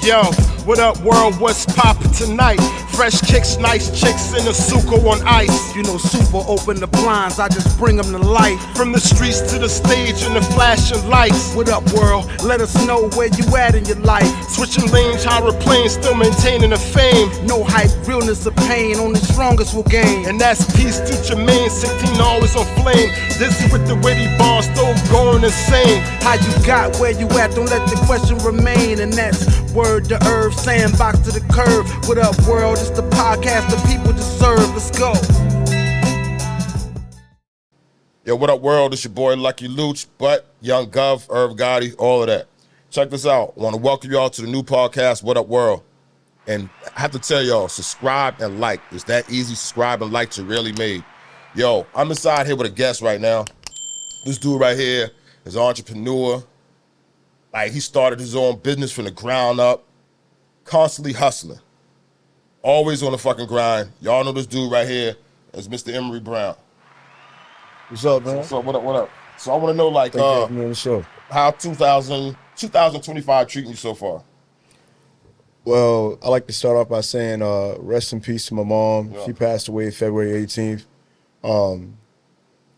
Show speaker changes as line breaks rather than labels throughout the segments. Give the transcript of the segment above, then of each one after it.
Yo, what up world, what's poppin' tonight? Fresh kicks, nice chicks in a suco on ice.
You know Super open the blinds, I just bring them to life.
From the streets to the stage and the flashing lights.
What up world, let us know where you at in your life.
Switching lanes, hydroplanes, still maintaining the fame.
No hype, realness of pain, only strongest will gain.
And that's peace to Jermaine, 16 always on flame. Dizzy with the witty bars, still going insane.
How you got where you at, don't let the question remain. And that's word to herb, sandbox to the curb. What up world, it's the podcast the people deserve, let's go.
Yo, what up world, it's your boy Lucky Luch, Butt, Young Gov, Irv Gotti, all of that. Check this out, I want to welcome y'all to the new podcast, What Up World. And I have to tell y'all, subscribe and like. It's that easy, subscribe and like to really made. Yo, I'm inside here with a guest right now. This dude right here is an entrepreneur. Like, he started his own business from the ground up, constantly hustling. Always on the fucking grind. Y'all know this dude right here is Mr. Emory Brown.
What's up, man?
So what up? So I want to know, like,
Thank you for having me on the show.
how 2025 treating you so far?
Well, I like to start off by saying rest in peace to my mom.
Yeah.
She passed away February 18th.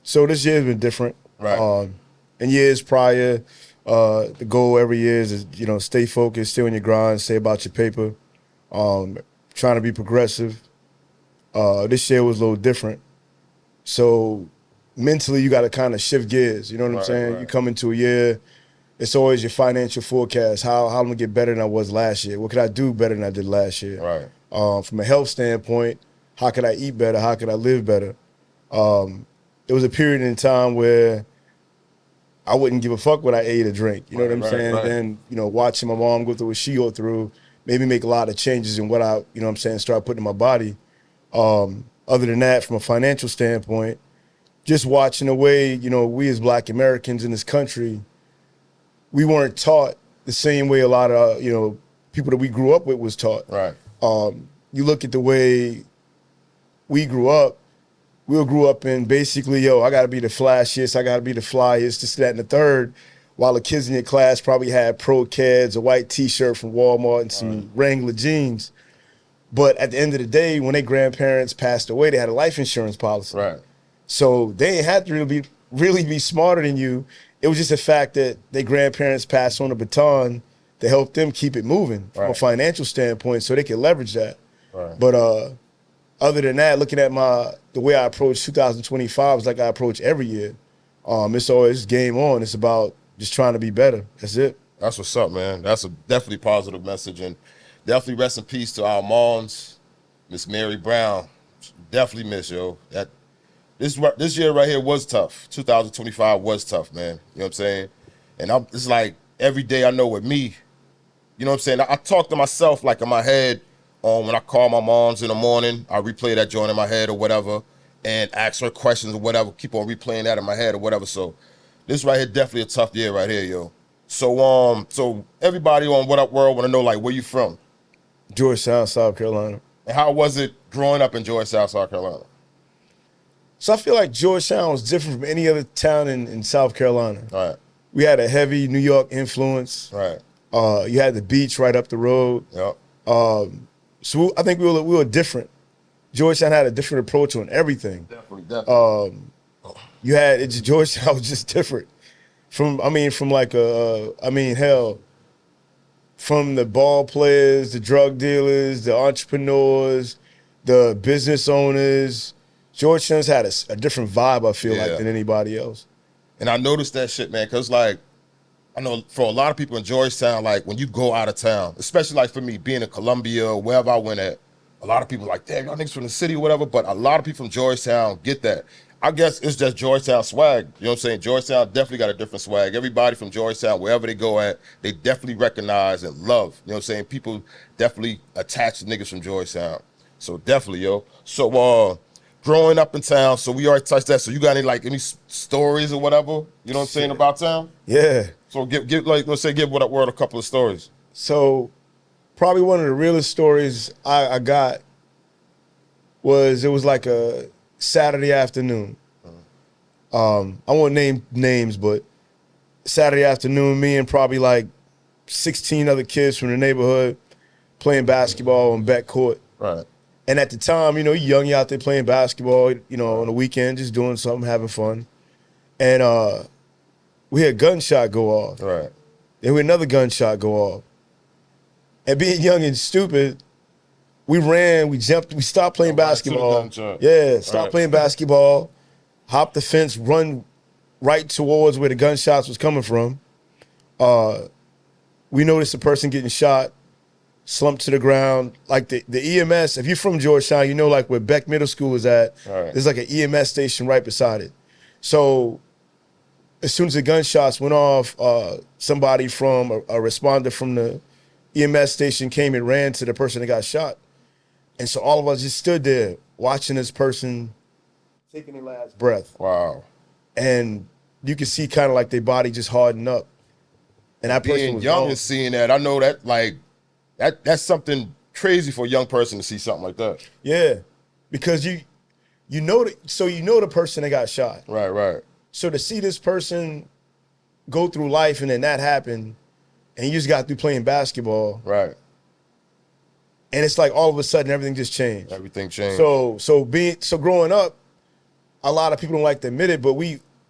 So this year has been different.
Right.
In years prior, the goal every year is, you know, stay focused, stay on your grind, stay about your paper, trying to be progressive. This year was a little different. So mentally, you got to kind of shift gears. You know what I'm saying?
Right.
You come into a year, it's always your financial forecast. How I'm gonna get better than I was last year? What could I do better than I did last year?
Right.
From a health standpoint, how could I eat better? How could I live better? There was a period in time where I wouldn't give a fuck what I ate or drink. You know what I'm saying?
Right.
Then, you know, watching my mom go through what she go through, maybe make a lot of changes in what I, you know what I'm saying, start putting in my body. Other than that, from a financial standpoint, just watching the way, you know, we as Black Americans in this country, we weren't taught the same way a lot of, you know, people that we grew up with was taught.
Right.
You look at the way we grew up in basically, yo, I gotta be the flashiest, I gotta be the flyest, this, that, and the third, while the kids in your class probably had Pro Keds, a white t-shirt from Walmart, and some Wrangler jeans. But at the end of the day, when their grandparents passed away, they had a life insurance policy.
Right.
So they ain't had to really be smarter than you. It was just the fact that their grandparents passed on the baton to help them keep it moving from a financial standpoint so they could leverage that.
Right.
But other than that, looking at the way I approach 2025 is like I approach every year. It's always game on. It's about just trying to be better. That's it.
That's what's up, man. That's a definitely positive message, and definitely rest in peace to our moms, Miss Mary Brown. Definitely miss, yo. This year right here was tough. 2025 was tough, man. You know what I'm saying? And it's like every day I know with me, you know what I'm saying? I talk to myself like in my head when I call my moms in the morning, I replay that joint in my head or whatever and ask her questions or whatever, keep on replaying that in my head or whatever. So this right here definitely a tough year right here, yo. So everybody on What Up World want to know, like, where you from?
Georgetown, South Carolina.
And how was it growing up in Georgetown, South Carolina?
So I feel like Georgetown was different from any other town in South Carolina.
All right.
We had a heavy New York influence.
Right.
You had the beach right up the road.
Yep.
So I think we were different. Georgetown had a different approach on everything.
Definitely.
Georgetown was just different. From the ball players, the drug dealers, the entrepreneurs, the business owners. Georgetown's had a different vibe, I feel like, than anybody else.
And I noticed that shit, man, because, like, I know for a lot of people in Georgetown, like, when you go out of town, especially, like, for me, being in Columbia or wherever I went at, a lot of people are like, damn, y'all niggas from the city or whatever, but a lot of people from Georgetown get that. I guess it's just Georgetown swag. You know what I'm saying? Georgetown definitely got a different swag. Everybody from Georgetown, wherever they go at, they definitely recognize and love. You know what I'm saying? People definitely attach to niggas from Georgetown. So definitely, yo. So growing up in town, so we already touched that. So you got any stories or whatever, you know what I'm saying, about town?
Yeah.
So give What Up World a couple of stories.
So probably one of the realest stories I got was, it was like a Saturday afternoon. I won't name names, but Saturday afternoon, me and probably like 16 other kids from the neighborhood playing basketball on back court.
Right.
And at the time, you young, you out there playing basketball, on the weekend, just doing something, having fun. And we had a gunshot go off.
Right.
Then we had another gunshot go off. And being young and stupid, we ran, we jumped, we stopped playing basketball. Yeah, stopped playing basketball, hopped the fence, run right towards where the gunshots was coming from. We noticed a person getting shot, slumped to the ground. Like the EMS, if you're from Georgetown, like where Beck Middle School is at, there's like an EMS station right beside it. So as soon as the gunshots went off, somebody from, a responder from the EMS station came and ran to the person that got shot. And so all of us just stood there watching this person taking their last breath.
Wow.
And you could see kind of like their body just harden up. And that person
being
was
young
gone.
and seeing that, I know that that's something crazy for a young person to see something like that.
Yeah, because you know the person that got shot.
Right.
So to see this person go through life and then that happened, and you just got through playing basketball.
Right.
And it's like all of a sudden everything just changed.
Everything changed.
So growing up, a lot of people don't like to admit it, but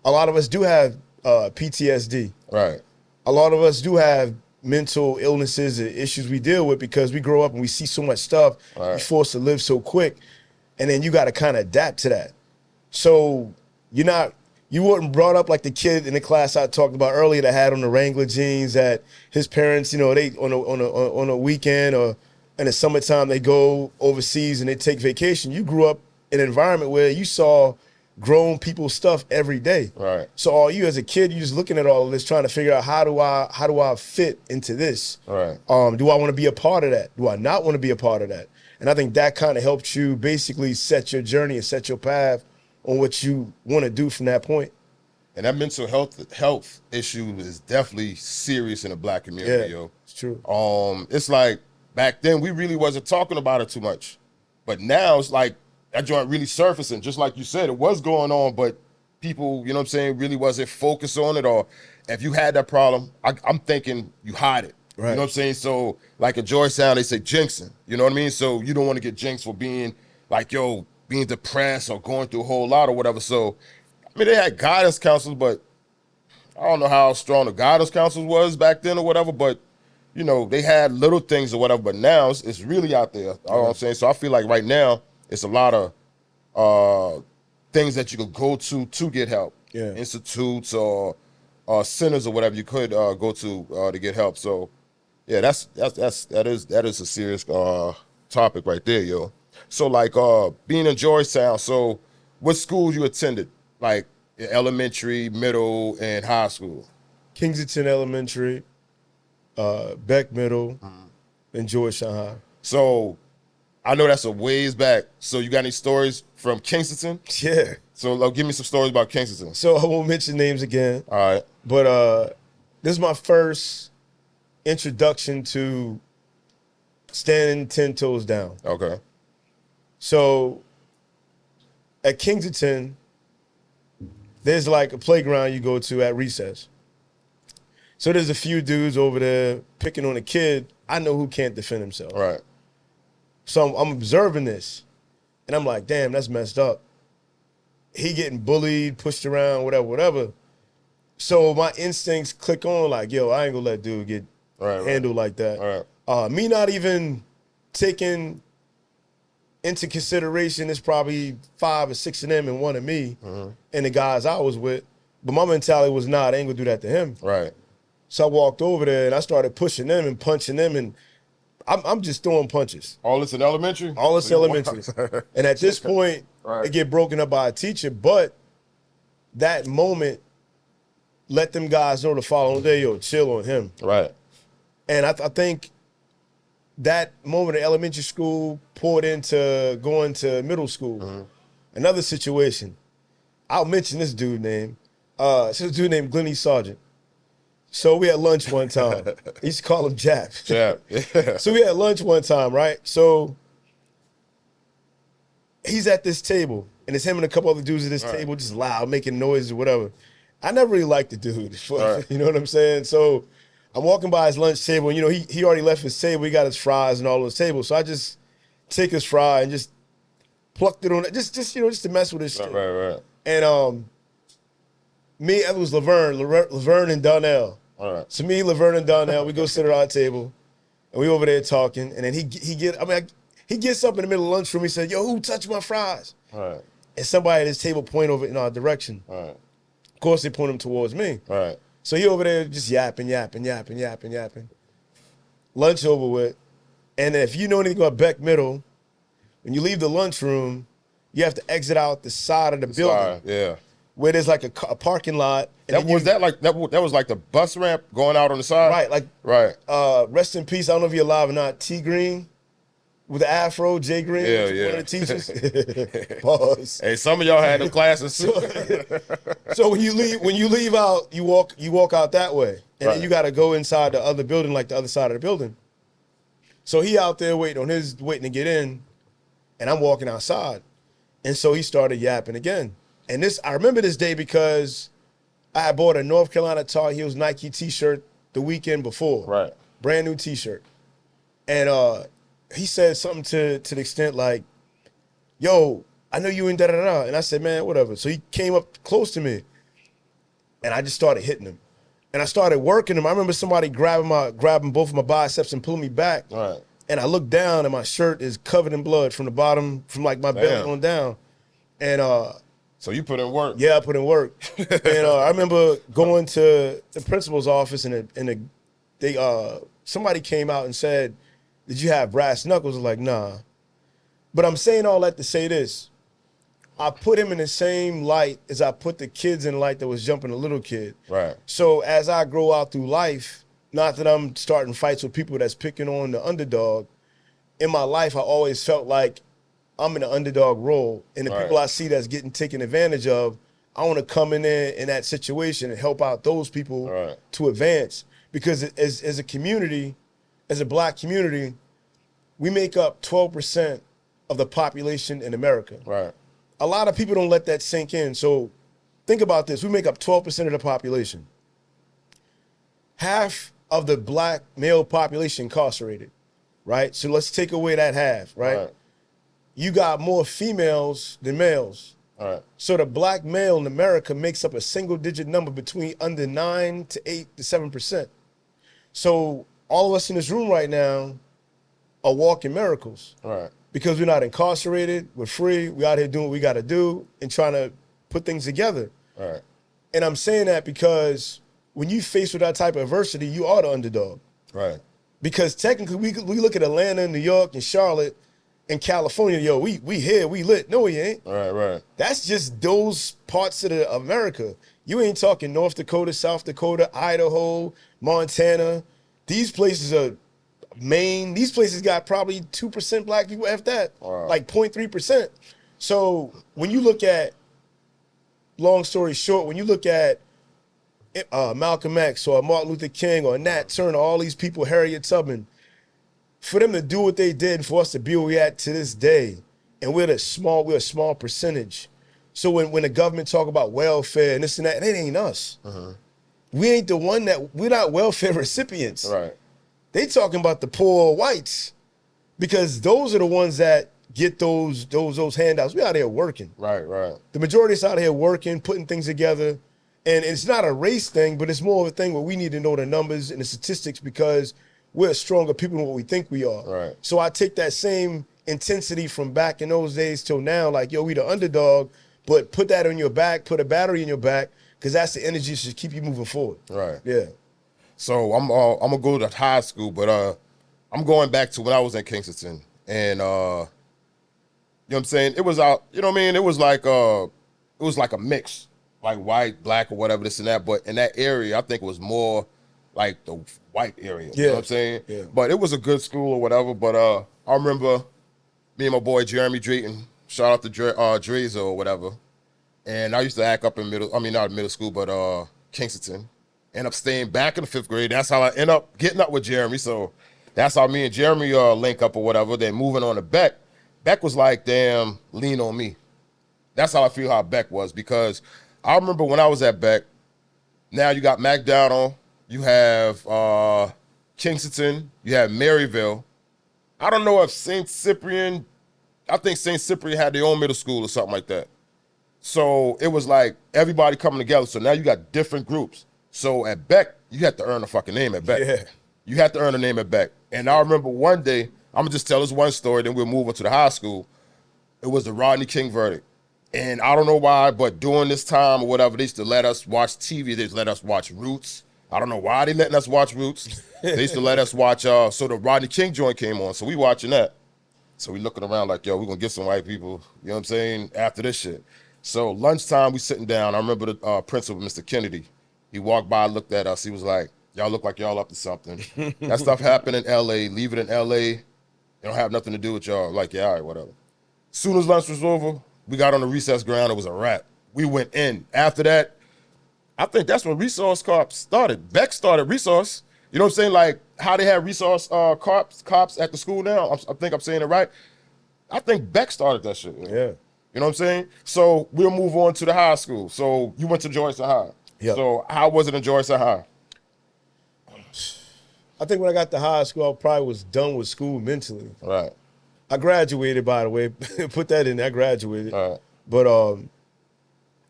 a lot of us do have PTSD.
Right.
A lot of us do have mental illnesses and issues we deal with because we grow up and we see so much stuff.
Right.
You're forced to live so quick, and then you got to kind of adapt to that. So you weren't brought up like the kid in the class I talked about earlier that had on the Wrangler jeans that his parents, they on a weekend or in the summertime they go overseas and they take vacation. You grew up in an environment where you saw grown people's stuff every day.
Right.
So all you as a kid, you're just looking at all of this, trying to figure out how do I fit into this?
Right.
Do I want to be a part of that? Do I not want to be a part of that? And I think that kind of helped you basically set your journey and set your path on what you want to do from that point.
And that mental health issue is definitely serious in the Black community, yo.
It's true.
It's like back then we really wasn't talking about it too much, but now it's like that joint really surfacing. Just like you said, it was going on, but people, really wasn't focused on it. Or if you had that problem, I'm thinking you hide it.
Right.
You know what I'm saying? So like in Georgetown, they say jinxing. You know what I mean? So you don't want to get jinxed for being like, being depressed or going through a whole lot or whatever. So, I mean, they had guidance counselors, but I don't know how strong the guidance counselors was back then or whatever, but, they had little things or whatever, but now it's really out there. You know what I'm saying? So I feel like right now it's a lot of things that you could go to get help.
Yeah.
Institutes or centers or whatever you could go to get help. So, yeah, that is a serious topic right there, yo. So, like, being in Georgetown, so what schools you attended? Like, elementary, middle, and high school?
Kensington Elementary, Beck Middle, and Georgetown High.
So, I know that's a ways back. So, you got any stories from Kensington?
Yeah.
So, give me some stories about Kensington.
So, I won't mention names again.
All right.
But this is my first introduction to standing 10 toes down.
Okay.
So at Kensington, there's like a playground you go to at recess. So there's a few dudes over there picking on a kid I know who can't defend himself.
Right.
So I'm observing this, and I'm like, damn, that's messed up. He getting bullied, pushed around, whatever. So my instincts click on like, yo, I ain't gonna let dude get handled like that.
Right.
Me not even taking into consideration, there's probably 5 or 6 of them and one of me and the guys I was with. But my mentality was, nah, I ain't gonna do that to him.
Right.
So I walked over there and I started pushing them and punching them, and I'm just throwing punches.
All this in elementary?
All this elementary. And at this point,
Right.
it get broken up by a teacher, but that moment let them guys know the following day, yo, chill on him.
Right.
And I think that moment in elementary school poured into going to middle school. Another situation, I'll mention this dude name. It's this dude named Glennie Sargent. So we had lunch one time. I used to call him Jap.
Jap, yeah.
So we had lunch one time, right? So he's at this table, and it's him and a couple other dudes at this table, just loud, making noise or whatever. I never really liked the dude.
Right.
You know what I'm saying? So I'm walking by his lunch table, and he already left his table. He got his fries and all on his table. So I just take his fry and just plucked it on it, just to mess with his shit.
Right.
And it was Laverne and Donnell.
All right.
So me, Laverne, and Donnell, we go sit at our table, and we over there talking. And then he gets up in the middle of the lunchroom. He said, "Yo, who touched my fries?"
All right.
And somebody at his table point over in our direction.
All right.
Of course, they point him towards me.
All right.
So he over there just yapping. Lunch over with. And if you know anything about Beck Middle, when you leave the lunchroom, you have to exit out the side of the building.
Sorry. Yeah.
Where there's like a parking lot. And
that was like the bus ramp going out on the side?
Right. Rest in peace, I don't know if you're alive or not, T Green with the afro, Jay Green,
yeah.
one of the teachers. Pause.
Hey, some of y'all had them classes.
So when you leave out, you walk out that way. And then you gotta go inside the other building, like the other side of the building. So he out there waiting to get in, and I'm walking outside. And so he started yapping again. And I remember this day because I had bought a North Carolina Tar Heels Nike t-shirt the weekend before.
Right.
Brand new t-shirt. And he said something to the extent like, "Yo, I know you in da-da-da." And I said, "Man, whatever." So he came up close to me, and I just started hitting him. And I started working him. I remember somebody grabbing both of my biceps and pulling me back.
Right.
And I looked down, and my shirt is covered in blood from the bottom, from like my belly on down. And
so you put in work.
yeah, I put in work. And I remember going to the principal's office, and somebody came out and said, "Did you have brass knuckles?" I was like, "Nah." But I'm saying all that to say this. I put him in the same light as I put the kids in light that was jumping a little kid.
Right.
So as I grow out through life, not that I'm starting fights with people that's picking on the underdog, in my life I always felt like I'm in an underdog role. And the people I see that's getting taken advantage of, I want to come in there in that situation and help out those people to advance. Because as a community, as a black community, we make up 12% of the population in America.
Right.
A lot of people don't let that sink in. So think about this. We make up 12% of the population. Half of the black male population incarcerated, right? So let's take away that half, right? You got more females than males.
All right.
So the black male in America makes up a single-digit number between under 9 to 8 to 7%. So all of us in this room right now are walking miracles.
Right.
Because we're not incarcerated, we're free, we out here doing what we gotta do and trying to put things together.
Right.
And I'm saying that because when you face with that type of adversity, you are the underdog.
Right.
Because technically we look at Atlanta, New York, and Charlotte, and California, yo, we here, we lit. No, we ain't.
Right.
That's just those parts of America. You ain't talking North Dakota, South Dakota, Idaho, Montana. These places are Maine. These places got probably 2% black people after that, like 0.3%. So when you look at, long story short, when you look at Malcolm X or Martin Luther King or Nat Turner, all these people, Harriet Tubman, for them to do what they did and for us to be where we at to this day, and we're a small percentage. So when the government talk about welfare and this and that, it ain't us. We ain't the one we're not welfare recipients.
Right.
They talking about the poor whites, because those are the ones that get those handouts. We out here working.
Right.
The majority is out here working, putting things together. And it's not a race thing, but it's more of a thing where we need to know the numbers and the statistics, because we're stronger people than what we think we are.
Right.
So I take that same intensity from back in those days till now, like, yo, we the underdog, but put that on your back, put a battery in your back, because that's the energy that should keep you moving forward.
Right.
Yeah.
So I'm gonna go to high school, but I'm going back to when I was in Kingston, and you know what I'm saying? It was out, you know what I mean? It was like a mix, like white, black, or whatever, this and that. But in that area, I think it was more like the white area. You know what I'm saying?
Yeah.
But it was a good school or whatever. But I remember me and my boy Jeremy Drayton, shout out to Drezo or whatever. And I used to act up in not middle school, but Kingston. End up staying back in the 5th grade. That's how I end up getting up with Jeremy. So that's how me and Jeremy link up or whatever. Then moving on to Beck. Beck was like, damn, lean on me. That's how I feel how Beck was, because I remember when I was at Beck, now you got Mac Dowdle, You have Kingston. You have Maryville. I don't know if St. Cyprian, I think St. Cyprian had their own middle school or something like that. So it was like everybody coming together. So now you got different groups. So at Beck, you had to earn a fucking name at Beck.
Yeah.
You had to earn a name at Beck. And I remember one day, I'm going to just tell this one story, then we'll move on to the high school. It was the Rodney King verdict. And I don't know why, but during this time or whatever, they used to let us watch TV. They used to let us watch Roots. I don't know why they letting us watch Roots. They used to let us watch, so the Rodney King joint came on. So we watching that. So we looking around like, yo, we going to get some white people, you know what I'm saying, after this shit. So lunchtime, we sitting down. I remember the principal, Mr. Kennedy. He walked by, looked at us. He was like, y'all look like y'all up to something. That stuff happened in L.A. Leave it in L.A. It don't have nothing to do with y'all. Like, yeah, all right, whatever. Soon as lunch was over, we got on the recess ground. It was a wrap. We went in. After that, I think that's when Resource Corps started. Beck started Resource. You know what I'm saying? Like how they have Resource cops at the school now. I think I'm saying it right. I think Beck started that shit.
Yeah.
You know what I'm saying? So we'll move on to the high school. So you went to Joyce High.
Yep.
So how was it in Joyce High?
I think when I got to high school, I probably was done with school mentally.
Right.
I graduated, by the way. Put that in there. I graduated.
Right.
But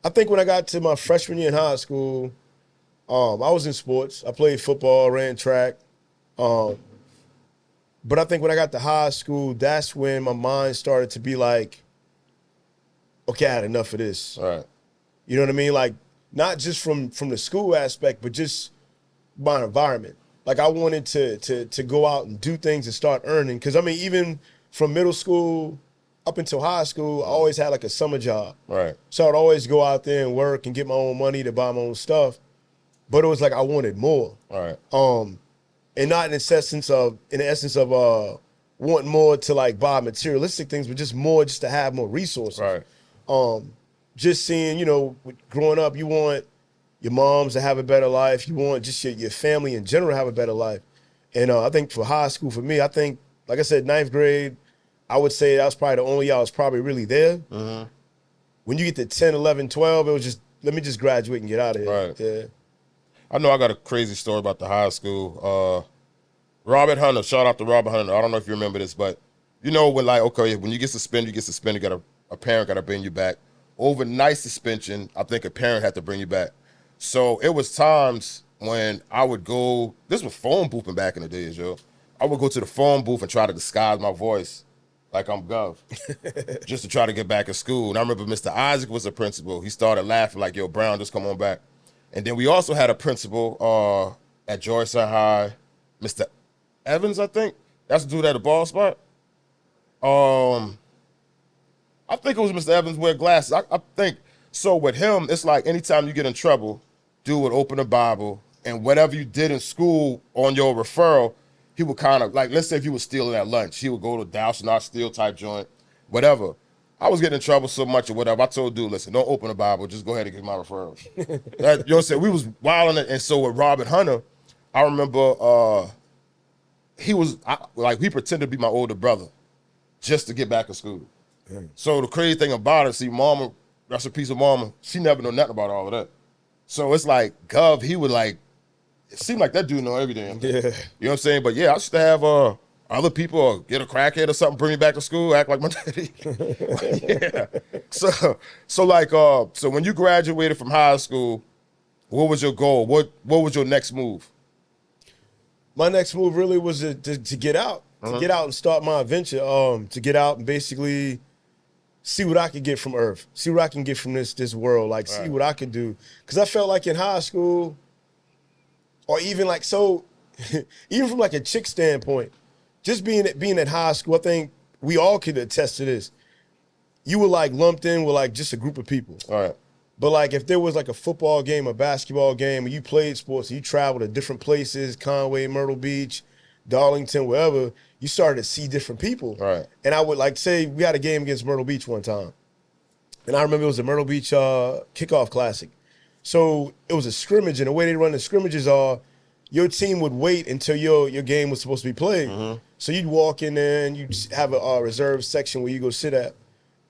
I think when I got to my freshman year in high school, I was in sports. I played football, ran track. But I think when I got to high school, that's when my mind started to be like, okay, I had enough of this.
Right.
You know what I mean? Like, not just from the school aspect, but just my environment. Like, I wanted to go out and do things and start earning. Because, I mean, even from middle school up until high school, I always had, like, a summer job.
Right.
So I'd always go out there and work and get my own money to buy my own stuff. But it was like I wanted more.
Right.
And not in the essence of wanting more to, like, buy materialistic things, but just more just to have more resources.
Right.
Just seeing, you know, growing up, you want your moms to have a better life. You want just your family in general to have a better life. And I think for high school, for me, I think, like I said, 9th grade, I would say that was probably the only year I was probably really there.
Mm-hmm.
When you get to 10, 11, 12, it was just, let me just graduate and get out of here.
Right.
Yeah.
I know I got a crazy story about the high school. Robert Hunter, shout out to Robert Hunter. I don't know if you remember this, but you know when, like, okay, when you get suspended, a parent got to bring you back. Overnight suspension, I think a parent had to bring you back. So it was times when I would go, this was phone boothing back in the days, yo. I would go to the phone booth and try to disguise my voice like I'm Gov, just to try to get back in school. And I remember Mr. Isaac was the principal. He started laughing like, yo, Brown, just come on back. And then we also had a principal at Georgetown High, Mr. Evans, I think. That's the dude at the ball spot. I think it was Mr. Evans wear glasses. I think, so with him, it's like anytime you get in trouble, dude would open the Bible, and whatever you did in school on your referral, he would kind of, like, let's say if you were stealing at lunch, he would go to thou shalt not steal type joint, whatever. I was getting in trouble so much or whatever. I told dude, listen, don't open the Bible. Just go ahead and get my referrals. You know what I'm saying? We was wilding it. And so with Robert Hunter, I remember he pretended to be my older brother just to get back in school. Mm. So the crazy thing about it, see, Mama, rest in peace of Mama, she never knew nothing about all of that. So it's like, Gov, he would like, it seemed like that dude know everything.
Yeah.
You know what I'm saying? But yeah, I used to have other people or get a crackhead or something, bring me back to school, act like my daddy. Yeah. So when you graduated from high school, what was your goal? What was your next move?
My next move really was to get out, to get out and start my adventure, to get out and basically see what I could get from Earth, see what I can get from this world, like see what I could do. Because I felt like in high school, or even like, so, even from like a chick standpoint, just being at high school, I think we all could attest to this. You were like lumped in with like just a group of people.
All right.
But like if there was like a football game, a basketball game, and you played sports, and you traveled to different places, Conway, Myrtle Beach, Darlington, wherever, you started to see different people.
Right.
And I would like say we had a game against Myrtle Beach one time. And I remember it was the Myrtle Beach kickoff classic. So it was a scrimmage, and the way they run the scrimmages are, your team would wait until your game was supposed to be played. Mm-hmm. So you'd walk in there and you'd have a reserve section where you go sit at.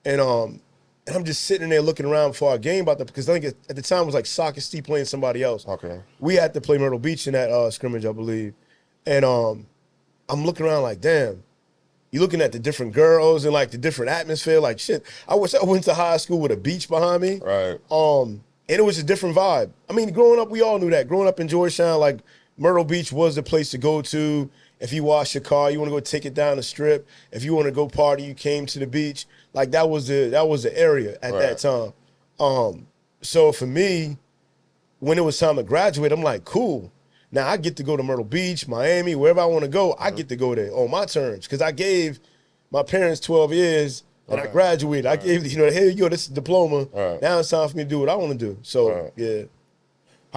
And And I'm just sitting there looking around for our game because I think at the time it was like Soccer Steve playing somebody else.
Okay.
We had to play Myrtle Beach in that scrimmage, I believe. And I'm looking around like, damn. You looking at the different girls and like the different atmosphere, like shit. I wish I went to high school with a beach behind me.
Right.
And it was a different vibe. I mean, growing up, we all knew that. Growing up in Georgetown, like Myrtle Beach was the place to go to. If you wash your car, you want to go take it down the strip. If you want to go party, you came to the beach. Like that was the area at that time. So for me, when it was time to graduate, I'm like, cool. Now I get to go to Myrtle Beach, Miami, wherever I want to go. I get to go there on my terms because I gave my parents 12 years and I graduated. I gave, here you go, this is diploma. Now it's time for me to do what I want to do. So yeah.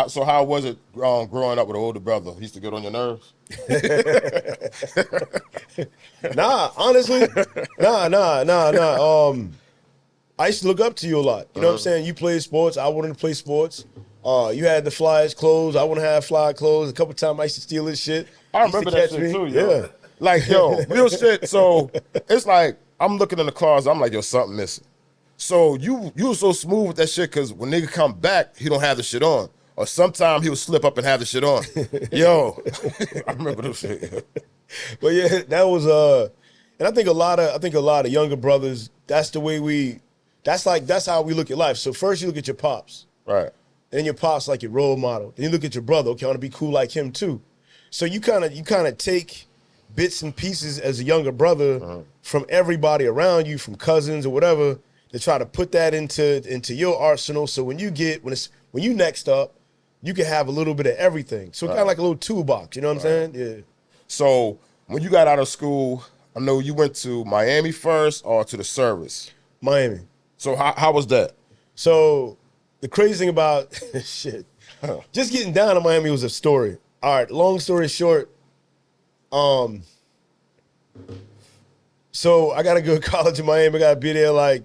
So how was it growing up with an older brother? He used to get on your nerves?
Nah, honestly, nah. I used to look up to you a lot. You know what I'm saying? You played sports. I wanted to play sports. You had the flyest clothes. I want to have fly clothes. A couple times I used to steal his shit.
I remember that shit too, yo. Yeah. Like, yo, real shit. So it's like, I'm looking in the closet. I'm like, yo, something missing. So you were so smooth with that shit because when nigga come back, he don't have the shit on. Or sometimes he would slip up and have the shit on. Yo, I remember those shit.
But yeah, that was and I think a lot of younger brothers, that's the way that's how we look at life. So first you look at your pops.
Right.
Then your pops like your role model. Then you look at your brother. Okay, I want to be cool like him too. So you kind of take bits and pieces as a younger brother from everybody around you, from cousins or whatever, to try to put that into your arsenal. So when you next up, you can have a little bit of everything. So kind of like a little toolbox. You know what I'm saying? Yeah.
So when you got out of school, I know you went to Miami first or to the service.
Miami.
So how was that?
So the crazy thing about shit, just getting down to Miami was a story. All right, long story short, so I gotta go to college in Miami. I gotta be there like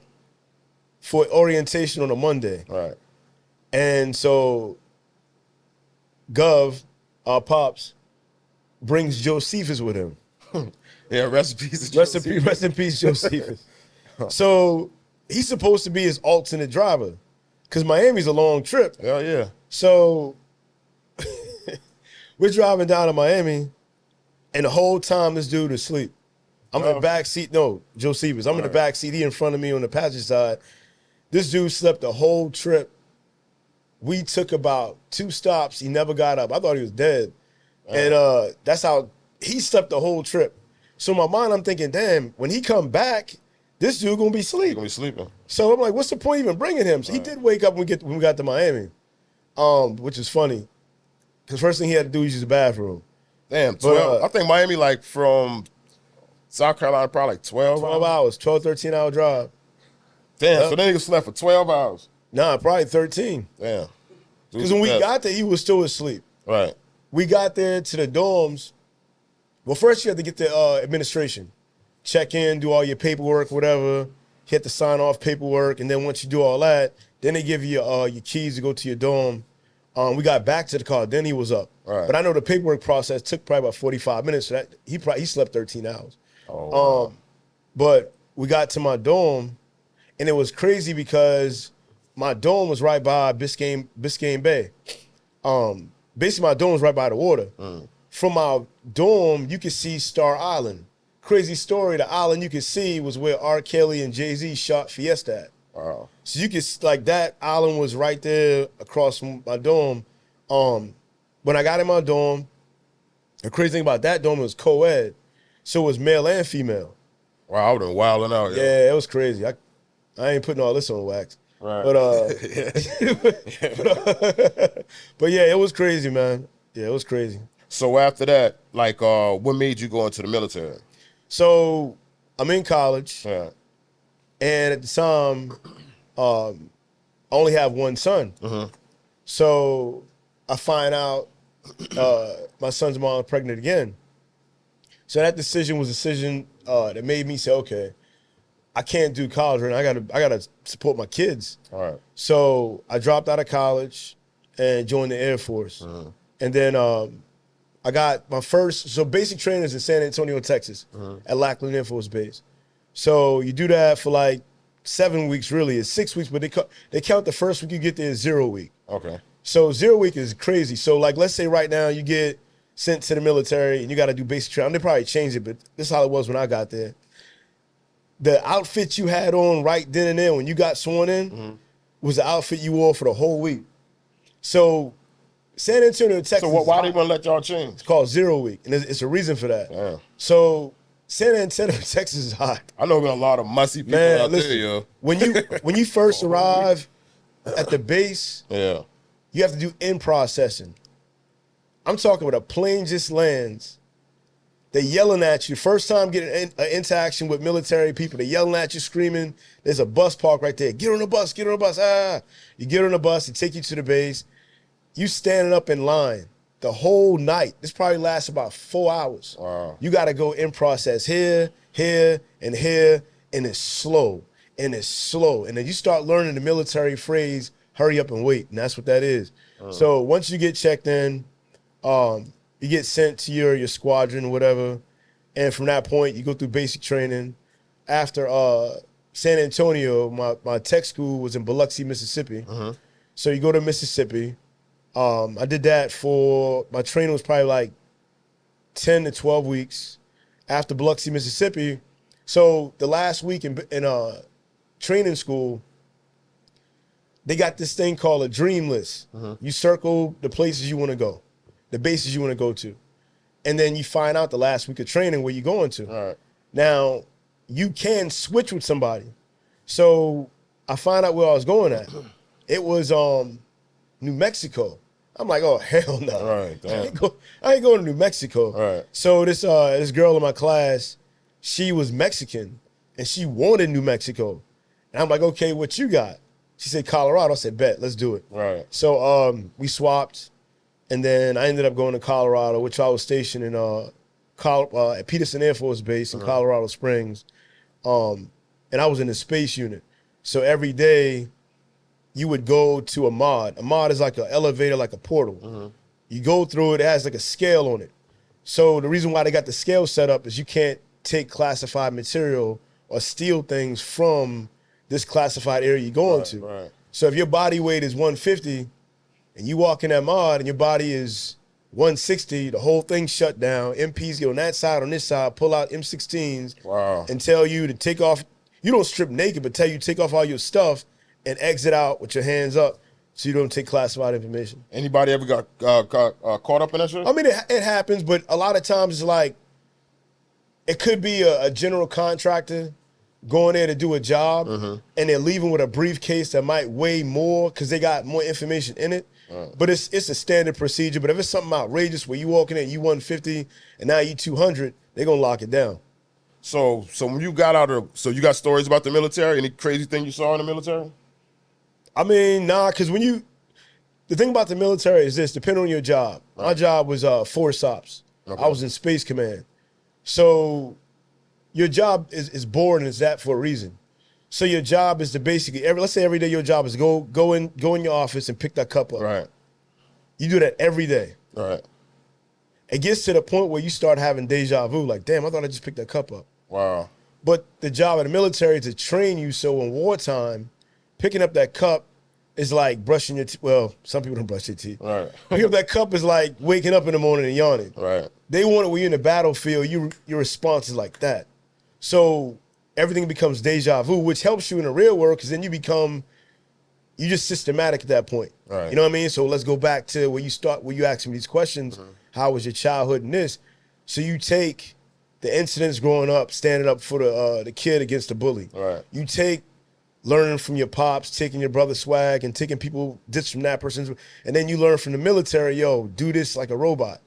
for orientation on a Monday.
Right.
And so Gov, our pops, brings Josephus with him.
Yeah, rest in peace.
Rest in peace, Josephus. So he's supposed to be his alternate driver. Because Miami's a long trip.
Hell yeah.
So we're driving down to Miami, and the whole time this dude is asleep. I'm in the back seat. No, Josephus. I'm in the back seat. He in front of me on the passenger side. This dude slept the whole trip. We took about 2 stops. He never got up. I thought he was dead. And that's how he slept the whole trip. So in my mind, I'm thinking, damn, when he come back, this dude gonna be asleep.
He's gonna be sleeping.
So I'm like, what's the point even bringing him? So he did wake up when we got to Miami, which is funny. Because first thing he had to do was use the bathroom.
Damn, 12. I think Miami, like from South Carolina, probably like 12
hours, 12, 13-hour drive.
Damn, so that nigga slept for 12 hours.
Nah, probably 13.
Damn.
Because when we got there, he was still asleep.
Right.
We got there to the dorms. Well, first you had to get the administration. Check in, do all your paperwork, whatever. You had to sign off paperwork, and then once you do all that, then they give you your keys to go to your dorm. We got back to the car, then he was up.
Right.
But I know the paperwork process took probably about 45 minutes, so that he slept 13 hours.
Oh, wow.
But we got to my dorm, and it was crazy because my dorm was right by Biscayne Bay. Basically, my dorm was right by the water. From our dorm, you could see Star Island. Crazy story, the island you could see was where R. Kelly and Jay-Z shot Fiesta at.
Wow.
So you could, like, that island was right there across from my dorm. When I got in my dorm, the crazy thing about that dorm was co-ed. So it was male and female.
Wow, I would have been wilding out.
Yeah, it was crazy. I ain't putting all this on wax.
Right.
But but yeah, it was crazy, man. Yeah, it was crazy.
So after that, like, what made you go into the military?
So I'm in college,
Yeah.
and at the time, I only have one son. So I find out my son's mom is pregnant again. So that decision was a decision that made me say, okay, I can't do college right now. I gotta support my kids.
All right.
So I dropped out of college and joined the Air Force. And then I got my first, so basic training is in San Antonio, Texas, at Lackland Air Force Base. So you do that for like 7 weeks really. It's 6 weeks, but they count the first week you get there as 0 week.
Okay.
So 0 week is crazy. So like, let's say right now you get sent to the military and you got to do basic training. They probably changed it, but this is how it was when I got there. The outfit you had on right then and there when you got sworn in was the outfit you wore for the whole week. So San Antonio, Texas.
So why they want to let y'all change?
It's called 0 week, and it's a reason for that.
Damn.
So San Antonio, Texas is hot.
I know a lot of mussy people out
listen,
there, yo.
When you first arrive at the base,
Yeah.
you have to do in processing. I'm talking about a plane just lands. They yelling at you. First time getting an interaction with military people, they yelling at you, screaming. There's a bus park right there. Get on the bus, get on the bus. Ah. You get on the bus, they take you to the base. You standing up in line the whole night. This probably lasts about 4 hours.
Wow.
You got to go in process here, here, and here, and it's slow, and it's slow. And then you start learning the military phrase, hurry up and wait, and that's what that is. So once you get checked in, you get sent to your squadron, whatever, and from that point, you go through basic training. After San Antonio, my tech school was in Biloxi, Mississippi. So you go to Mississippi. I did that for, my training was probably like 10 to 12 weeks after Biloxi, Mississippi. So the last week in training school, they got this thing called a dream list. You circle the places you want to go, the bases you want to go to. And then you find out the last week of training where you're going to.
All right.
Now, you can switch with somebody. So I find out where I was going at. It was New Mexico. I'm like, oh, hell no.
All right,
I ain't going to New Mexico.
All right.
So this girl in my class, she was Mexican, and she wanted New Mexico. And I'm like, okay, what you got? She said Colorado. I said, bet, let's do it.
Right.
So we swapped, and then I ended up going to Colorado, which I was stationed in at Peterson Air Force Base in Colorado Springs. And I was in the space unit. So every day, you would go to a mod. A mod is like an elevator, like a portal. You go through it, it has like a scale on it. So the reason why they got the scale set up is you can't take classified material or steal things from this classified area you're going to.
Right.
So if your body weight is 150 and you walk in that mod and your body is 160, the whole thing shut down. MPs get on that side, on this side, pull out M16s and tell you to take off. You don't strip naked, but tell you to take off all your stuff and exit out with your hands up so you don't take classified information.
Anybody ever got caught up in that shit?
I mean, it happens, but a lot of times it's like, it could be a general contractor going there to do a job, and they're leaving with a briefcase that might weigh more because they got more information in it. But it's a standard procedure. But if it's something outrageous where you walking in, you 150, and now you 200, they're going to lock it down.
So when you got out of, so you got stories about the military? Any crazy thing you saw in the military?
I mean, nah, because the thing about the military is this, depending on your job. My job was force ops. I was in Space Command. So your job is bored and it's that for a reason. So your job is to basically, let's say every day your job is to go in your office and pick that cup up.
Right.
You do that every day.
Right.
It gets to the point where you start having deja vu, like, damn, I thought I just picked that cup up.
Wow.
But the job of the military is to train you so in wartime, picking up that cup is like brushing your teeth. Well, some people don't brush their teeth.
Right.
Picking up that cup is like waking up in the morning and yawning.
Right.
They want it when you're in the battlefield, your response is like that. So everything becomes deja vu, which helps you in the real world because then you just systematic at that point.
Right.
You know what I mean? So let's go back to where you ask me these questions. How was your childhood and this? So you take the incidents growing up, standing up for the kid against the bully.
Right.
You take learning from your pops, taking your brother's swag and taking people this from that person's, and then you learn from the military, yo, do this like a robot.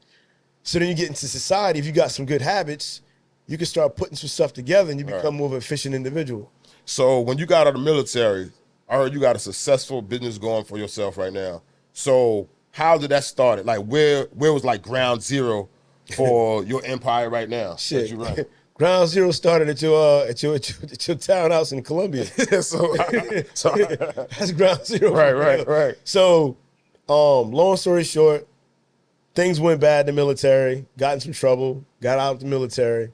So then you get into society, if you got some good habits, you can start putting some stuff together and you become more of an efficient individual.
So when you got out of the military, I heard you got a successful business going for yourself right now. So how did that start? Like where was like ground zero for your empire right now?
Shit.
That you run?
Ground zero started at your townhouse in Columbia.
so
That's ground zero.
Right.
So, long story short, things went bad in the military, got in some trouble, got out of the military,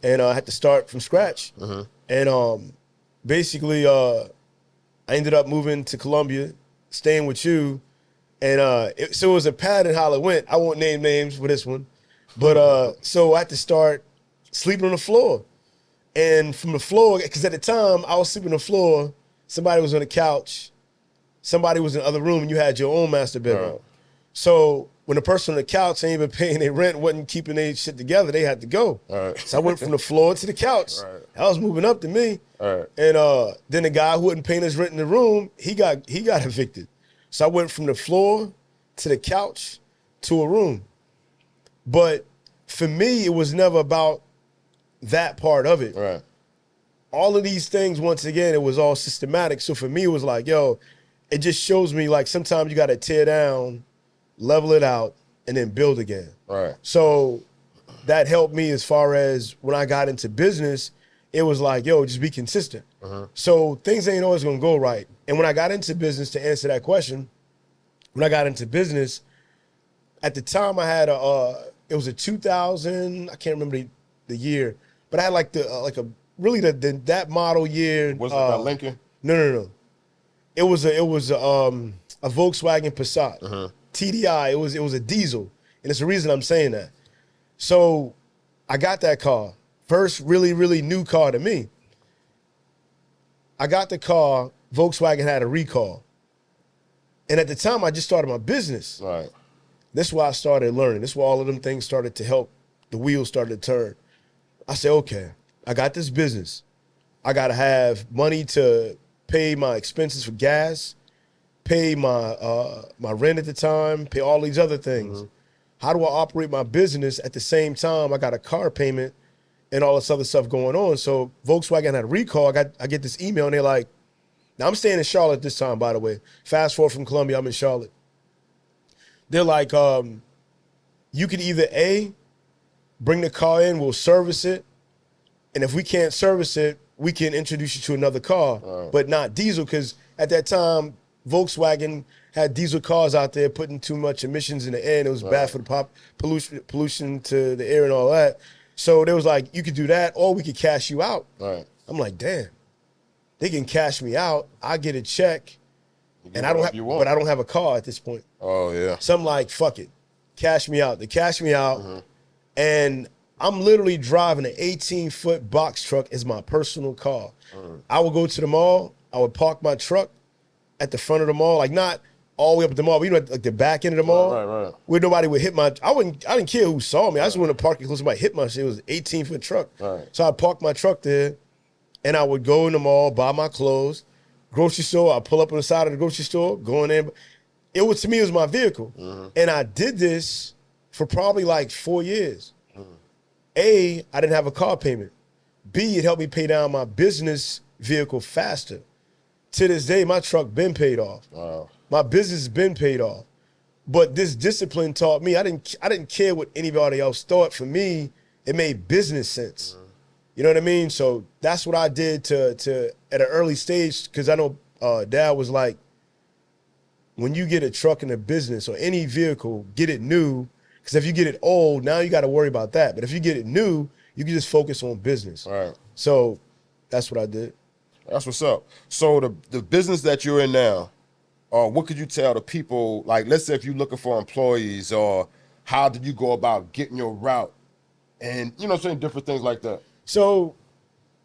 and I had to start from scratch. And basically, I ended up moving to Columbia, staying with you. And so it was a pattern how it went. I won't name names for this one. But so I had to start sleeping on the floor. And from the floor, because at the time I was sleeping on the floor, somebody was on the couch, somebody was in the other room, and you had your own master bedroom.
Right.
So when the person on the couch ain't even paying their rent, wasn't keeping their shit together, they had to go.
Right.
So I went from the floor to the couch.
Right.
That was moving up to me.
Right.
And then the guy who wasn't paying his rent in the room, he got evicted. So I went from the floor to the couch to a room. But for me, it was never about that part of it.
Right.
All of these things, once again, it was all systematic. So for me, it was like, yo, it just shows me like sometimes you got to tear down, level it out, and then build again.
Right.
So that helped me as far as when I got into business, it was like, yo, just be consistent. So things ain't always gonna go right. And when I got into business, to answer that question, when I got into business, at the time I had it was a 2000, I can't remember the year, but I had like that model year.
Was it about Lincoln?
No. It was a Volkswagen Passat, TDI. It was a diesel, and it's the reason I'm saying that. So I got that car, first really, really new car to me. I got the car, Volkswagen had a recall. And at the time, I just started my business.
Right.
That's why I started learning. That's why all of them things started to help. The wheels started to turn. I said, okay, I got this business. I got to have money to pay my expenses for gas, pay my rent at the time, pay all these other things. How do I operate my business at the same time I got a car payment and all this other stuff going on? So Volkswagen had a recall. I get this email and they're like, now I'm staying in Charlotte this time, by the way. Fast forward from Columbia, I'm in Charlotte. They're like, you could either A, bring the car in, we'll service it. And if we can't service it, we can introduce you to another car, but not diesel, because at that time, Volkswagen had diesel cars out there putting too much emissions in the air, and it was bad for the pollution to the air and all that. So they was like, you could do that, or we could cash you out.
Right.
I'm like, damn, they can cash me out. I get a check, and I don't have a car at this point.
Oh yeah.
So I'm like, fuck it, cash me out. They cash me out, and I'm literally driving an 18-foot box truck as my personal car. I would go to the mall. I would park my truck at the front of the mall, like not all the way up at the mall, but you know, like the back end of the mall,
right.
where nobody would hit my. I didn't care who saw me. I just wanted to park it close. Somebody hit my shit. It was an 18-foot truck.
Right.
So I parked my truck there, and I would go in the mall, buy my clothes, grocery store. I pull up on the side of the grocery store, go in there. To me, it was my vehicle, and I did this for probably like 4 years. A, I didn't have a car payment. B, it helped me pay down my business vehicle faster. To this day, my truck been paid off.
Wow.
My business has been paid off. But this discipline taught me, I didn't care what anybody else thought. For me, it made business sense. You know what I mean? So that's what I did to at an early stage, because I know Dad was like, when you get a truck in a business or any vehicle, get it new. Because if you get it old, now you got to worry about that. But if you get it new, you can just focus on business.
Right.
So that's what I did.
That's what's up. So the business that you're in now, what could you tell the people, like let's say if you're looking for employees, or how did you go about getting your route, and you know, saying different things like that?
So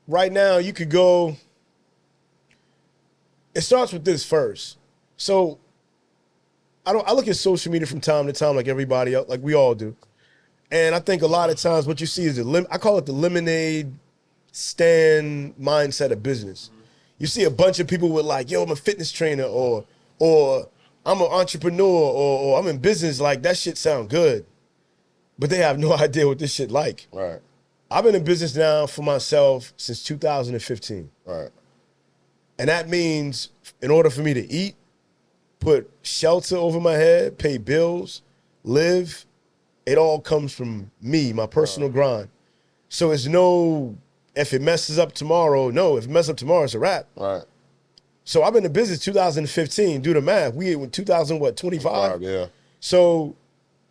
right now you could go, it starts with this first. So I look at social media from time to time like everybody else, like we all do. And I think a lot of times what you see is I call it the lemonade stand mindset of business. You see a bunch of people with like, yo, I'm a fitness trainer, or I'm an entrepreneur, or I'm in business. Like, that shit sound good, but they have no idea what this shit like.
Right.
I've been in business now for myself since 2015.
Right.
And that means in order for me to eat, put shelter over my head, pay bills, live, it all comes from me, my personal grind. So it's no, if it messes up tomorrow, no. If it messes up tomorrow, it's a wrap.
Right.
So I've been in business 2015. Do the math. We in 2025?
Yeah.
So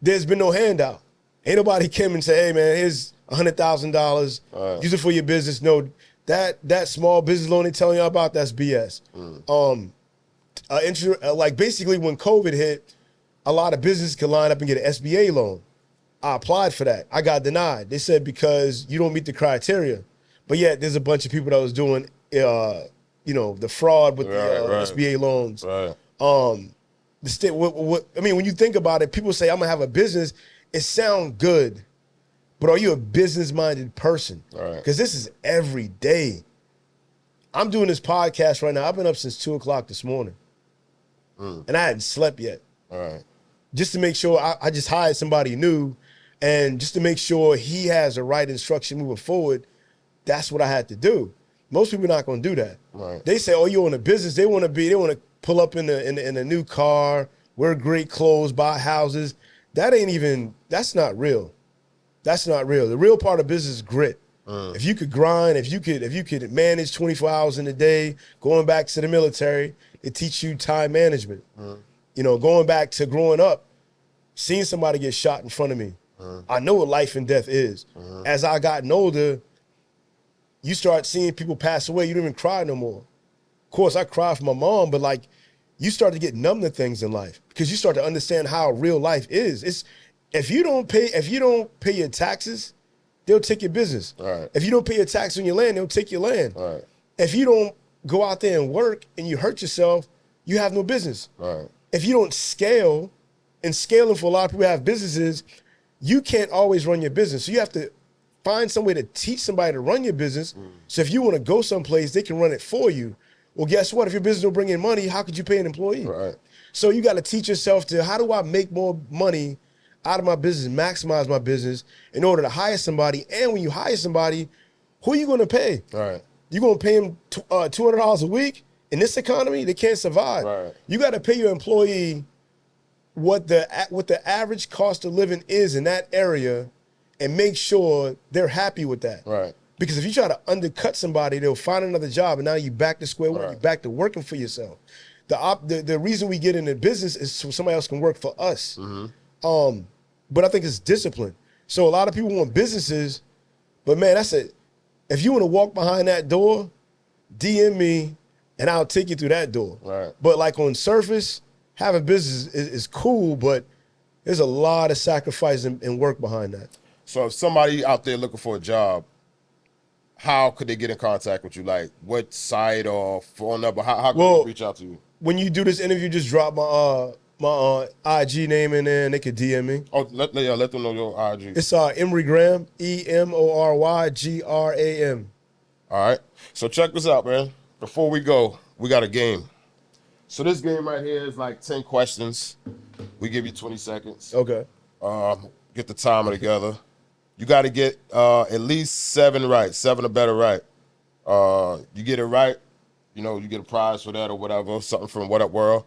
there's been no handout. Ain't nobody came and say, hey, man, here's $100,000. Use it for your business. No, that small business loan they telling y'all about, that's BS. Like basically when COVID hit, a lot of businesses could line up and get an SBA loan. I applied for that. I got denied. They said because you don't meet the criteria. But yet there's a bunch of people that was doing, the fraud with the SBA loans.
Right.
The state. I mean, when you think about it, people say I'm gonna have a business. It sounds good, but are you a business-minded person?
Right.
Because this is every day. I'm doing this podcast right now. I've been up since 2:00 this morning, and I hadn't slept yet.
All right.
Just to make sure I just hired somebody new, and just to make sure he has the right instruction moving forward. That's what I had to do. Most people are not going to do that.
Right.
They say, "Oh, you own a business." They want to pull up in a new car, wear great clothes, buy houses. That's not real. That's not real. The real part of business is grit. If you could grind, if you could manage 24 hours in a day, going back to the military, they teach you time management. Going back to growing up, seeing somebody get shot in front of me. I know what life and death is. As I gotten older, you start seeing people pass away. You don't even cry no more. Of course, I cry for my mom, but like, you start to get numb to things in life because you start to understand how real life is. If you don't pay your taxes, they'll take your business.
Right.
If you don't pay your tax on your land, they'll take your land.
Right.
If you don't go out there and work and you hurt yourself, you have no business.
Right.
If you don't scale, and scaling for a lot of people who have businesses, you can't always run your business. So you have to find some way to teach somebody to run your business. So if you want to go someplace, they can run it for you. Well, guess what? If your business don't bring in money, how could you pay an employee?
Right.
So you got to teach yourself to, how do I make more money out of my business, maximize my business in order to hire somebody? And when you hire somebody, who are you going to pay?
Right.
You going to pay them $200 a week? In this economy, they can't survive.
Right.
You got to pay your employee what the average cost of living is in that area and make sure they're happy with that.
Right.
Because if you try to undercut somebody, they'll find another job, and now you back to square one.
Right.
You're back to working for yourself. The reason we get into business is so somebody else can work for us. But I think it's discipline. So a lot of people want businesses, but man, that's it. If you want to walk behind that door, DM me, and I'll take you through that door.
Right.
But like on surface, having business is cool, but there's a lot of sacrifice and work behind that.
So if somebody out there looking for a job, how could they get in contact with you? Like what site or phone number? How can they reach out to you?
When you do this interview, just drop my IG name in there and they could DM me.
Oh, let them know your IG.
It's Emory Graham, EMORYGRAM.
All right. So check this out, man. Before we go, we got a game. So this game right here is like 10 questions. We give you 20 seconds.
Okay.
Get the timer together. You got to get at least 7 right, 7 or better right. You get it right, you get a prize for that or whatever, something from What Up World.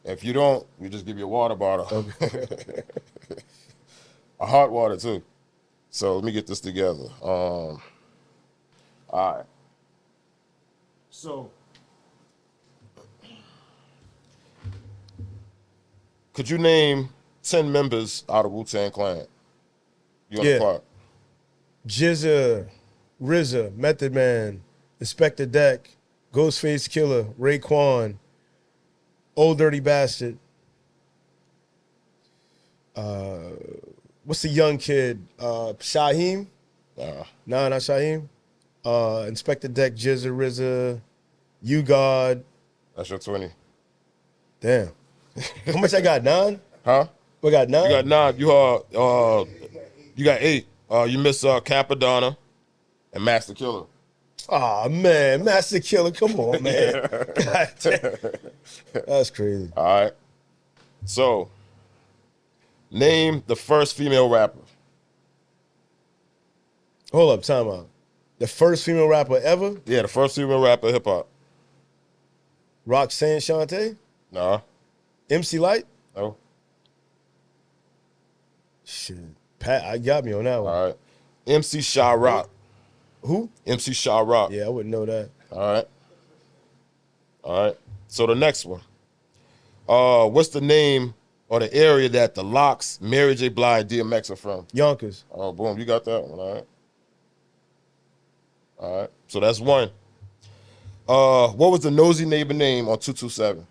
If you don't, we just give you a water bottle. Okay. A hot water too. So let me get this together. All right. So, could you name 10 members out of Wu-Tang Clan? You on the clock.
GZA, RZA, Method Man, Inspector Deck, Ghostface Killer, Raekwon, Old Dirty Bastard. What's the young kid? Shaheem?
Nah.
Nah, not Shaheem. Inspector Deck, GZA, RZA, You God.
That's your 20.
Damn. How much I got? 9?
Huh?
We got 9?
You got 9. You got 8. You miss Capadonna and Master Killer.
Oh man, Master Killer, come on, man. God damn. That's crazy.
All right. So, name the first female rapper.
Hold up, time out. The first female rapper ever?
Yeah, the first female rapper hip hop.
Roxanne Shante?
Nah.
MC Light?
No.
Shit. Pat, I got me on that one.
All right. MC Sha Rock.
Who?
MC Sha Rock.
Yeah, I wouldn't know that.
All right. All right. So the next one. What's the name or the area that the Locks, Mary J. Blige, DMX are from?
Yonkers.
Oh, boom. You got that one. All right. All right. So that's one. What was the nosy neighbor name on 227?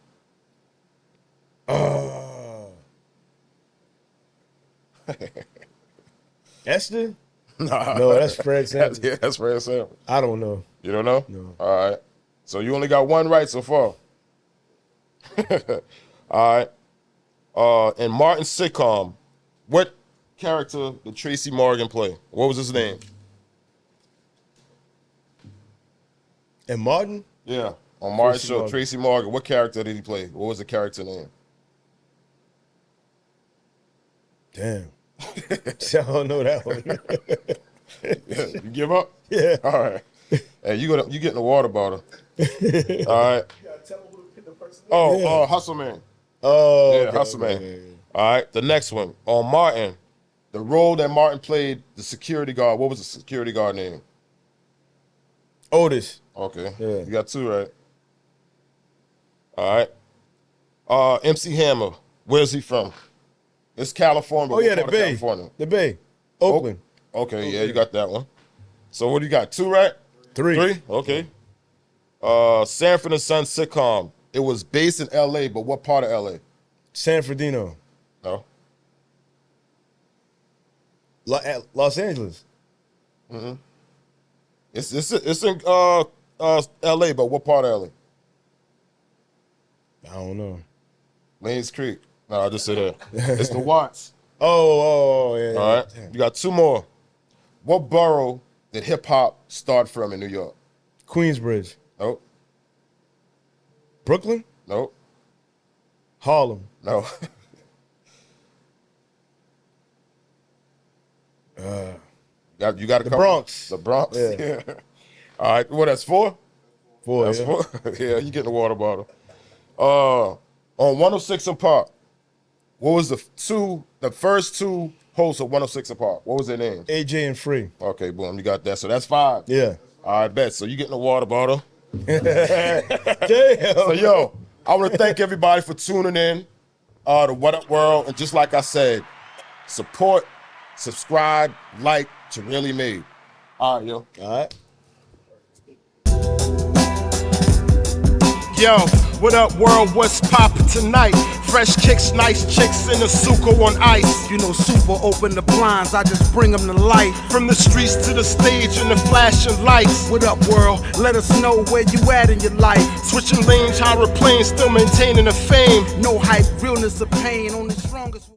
Esther?
Nah.
No, that's Fred Sanford.
Yeah, that's Fred Sanford.
I don't know.
You don't know?
No.
All right. So you only got one right so far. All right. In Martin's sitcom, what character did Tracy Morgan play? What was his name?
And Martin?
Yeah. On Martin's show,
Morgan.
Tracy Morgan. What character did he play? What was the character name?
Damn. I don't know that one.
Yeah, you give up?
Yeah.
All right. Hey, you getting the water bottle. All right. Oh, Hustle Man.
Oh,
Yeah,
okay,
Hustle Man.
okay.
All right. The next one. On Martin, the role that Martin played, the security guard. What was the security guard name?
Otis.
Okay.
Yeah.
You got two right. All right. MC Hammer. Where's he from? It's California.
Oh, yeah,
What
the
part of
Bay.
California?
The Bay. Oakland.
Okay, yeah, you got that one. So what do you got? Two right?
Three.
Okay. Sanford and Son sitcom. It was based in L.A., but what part of L.A.?
San Fernandino.
No.
Los Angeles.
It's in L.A., but what part of L.A.?
I don't know.
Lanes Creek. No, I just said that. It's the Watts.
Oh, yeah.
All right.
Damn.
You got two more. What borough did hip hop start from in New York?
Queensbridge.
Nope.
Brooklyn.
Nope.
Harlem.
No. You got a
The
couple.
Bronx.
The Bronx.
Yeah.
All right. What? That's four.
Four.
That's
Yeah.
four. Yeah. You getting the water bottle. On 106 and Park, what was the first two hosts of 106 and Park? What was their names?
AJ and Free.
Okay, boom. You got that. So that's five.
Yeah.
All right, bet. So you getting the water bottle.
Damn.
So yo, I want to thank everybody for tuning in to What Up World, and just like I said, support, subscribe, like to Really Made. All right, yo.
All right.
Yo, what up, world? What's poppin' tonight? Fresh kicks, nice chicks in a suco on ice.
You know, super open the blinds, I just bring them to light.
From the streets to the stage and the flashing lights.
What up, world? Let us know where you at in your life.
Switching lanes, higher planes, still maintaining the fame.
No hype, realness of pain, only strongest.